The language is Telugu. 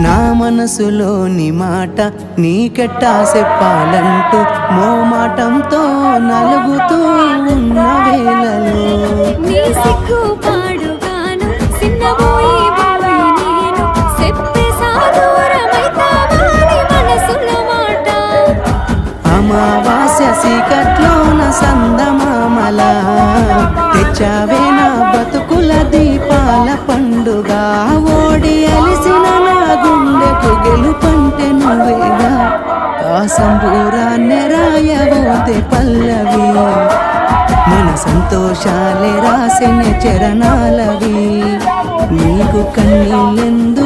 నా మనసులోని మాట నీకెట్టా చెప్పాలంటూ మోమాటంతో నలుగుతూ ఉన్న వేళలో నీ సిగ్గు పాడుగాను సిన్నబోయి నేను చెప్పేసా దూరమైతావని మనసులో మాట అమావాస్య చీకట్లోన సందమామల తెచ్చావే నా బతుకుల దీపాల పండుగ ఓడి అలిసిన నా గుండెకు గెలుపంటే నువ్వేగా ఆ సంబూరాన్ని రాయబోతే పల్లవి మన సంతోషాలే రాసిన చరణాలవి నీకు కన్నీళ్ళెందు